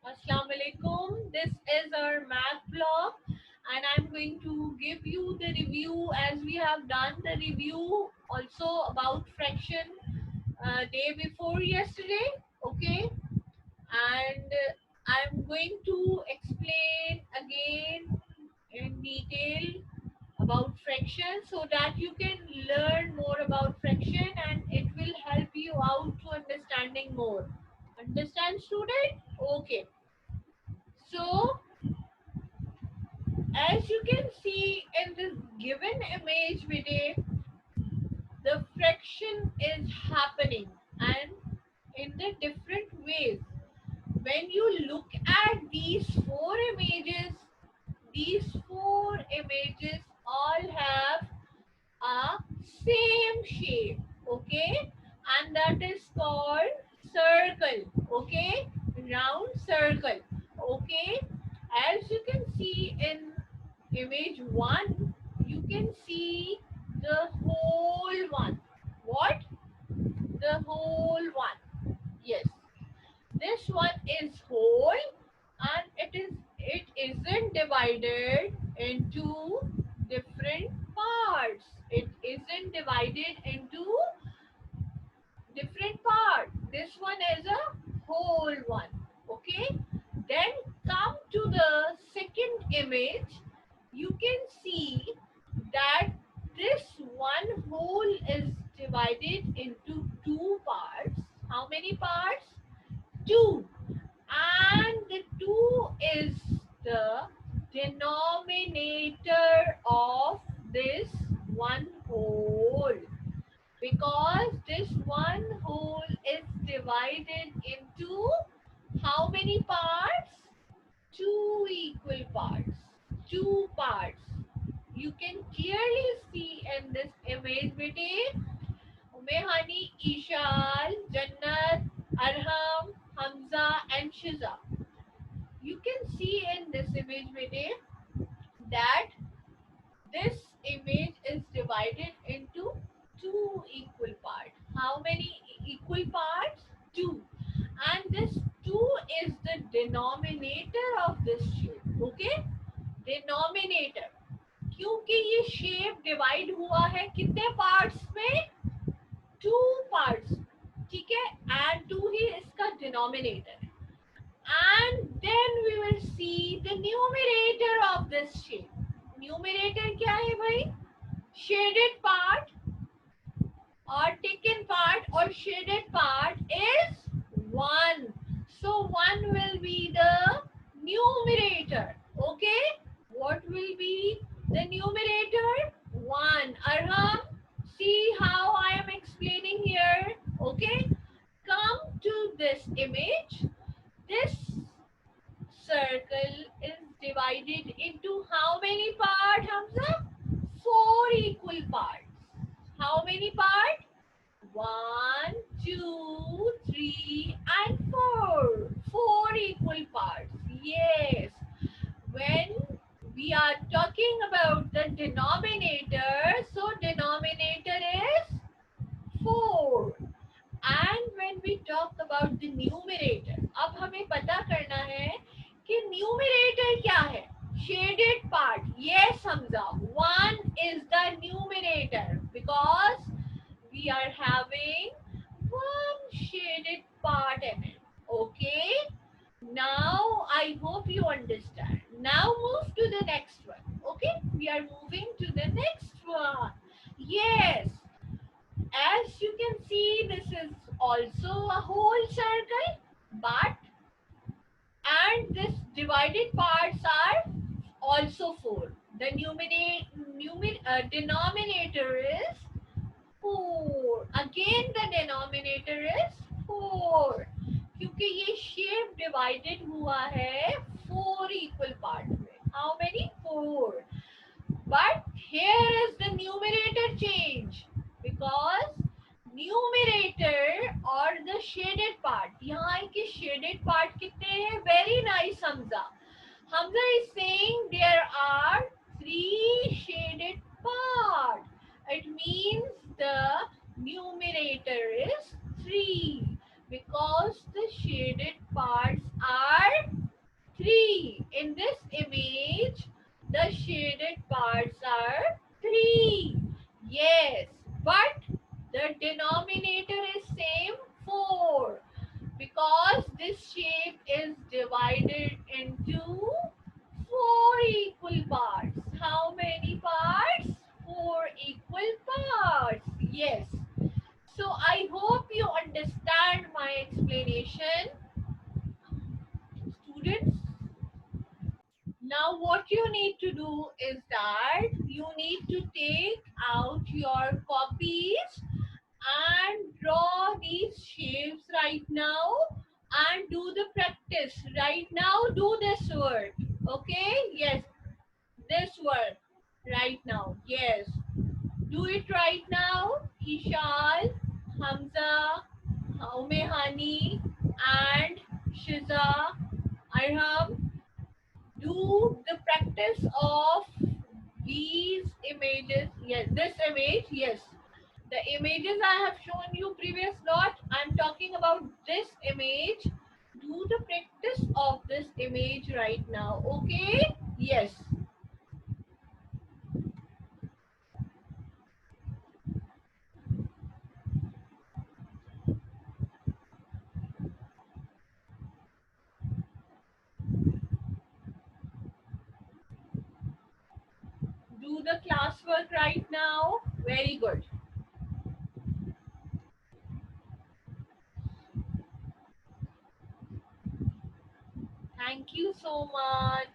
Assalamu alaikum. This is our math blog, and I'm going to give you the review as we have done the review also about fraction day before yesterday. Okay, and I'm going to explain again in detail about fraction so that you can learn more about fraction and it will help you out to understanding more. Understand, student? Okay. So, as you can see in this given image video, the fraction is happening and in the different ways. When you look at these four images all have a same shape, okay, and that is called circle, okay, round circle, okay. As you can see in image 1, you can see the whole one. What? The whole one. Yes, this one is whole, and it isn't divided into different parts. It isn't divided into different parts. This one is a whole one. Okay. Then come to the second image. You can see that this one whole is divided into two parts. How many parts? Two. And the 2 is the denominator of this one whole, because this one whole is divided into how many parts? Two equal parts. Two parts. You can clearly see in this image video. Umehani, Ishal, Jannat, Arham, Hamza and Shiza. You can see in this image video that this image is divided into two equal parts. How many equal parts? Two. And this 2 is the denominator of this shape. Okay? Denominator. क्योंकि ये shape divide हुआ है कितने parts में? Two parts. ठीक है, and to ही इसका denominator. And then we will see the numerator of this shape. Numerator क्या है भाई? Shaded part or taken part or shaded part is 1. So 1 will be the numerator. Okay? What will be the numerator? 1. Arham, see how I am explaining here. Okay? Come to this image. This circle is divided into how many parts, Hamza? 4 equal parts. How many parts? 1, 2, 3 and 4. 4 equal parts. Yes. When we are talking about the denominator, so denominator is 4. And when we talk about the numerator, अब हमें पता करना है कि numerator क्या है? Shaded part. Yes, Hamza. 1 is the numerator because we are having one shaded part in it. Okay? Now I hope you understand. Now move to the next one. Okay? We are moving to the next one. Yes. As you can see, this is also a whole circle, but and this divided parts are also 4. The denominator is 4. Again the denominator is 4. क्योंकि ये shape divided हुआ है 4 equal parts में. How many? 4. But here is the numerator change because numerator or the shaded part, यहाँ के shaded part कितने हैं? Very nice, Hamza. Hamza is saying there are 3 shaded parts. It means the numerator is 3 because the shaded parts are the shaded parts are 3. Yes, but the denominator is same 4 because this shape is divided into 4 equal parts. How many parts? 4 equal parts. Yes. So I hope you understand my explanation, students. Now what you need to do is that you need to take out your copies and draw these shapes right now and do the practice. Right now do this word. Okay? Yes, this word right now. Yes. Do it right now. Ishal, Hamza, Umehani and Shiza, Arham, do the practice of these images. Yes, this image. Yes, the images I have shown you previous lot. I'm talking about this image. Do the practice of this image right now. Okay? Yes. Do the classwork right now. Very good. Thank you so much.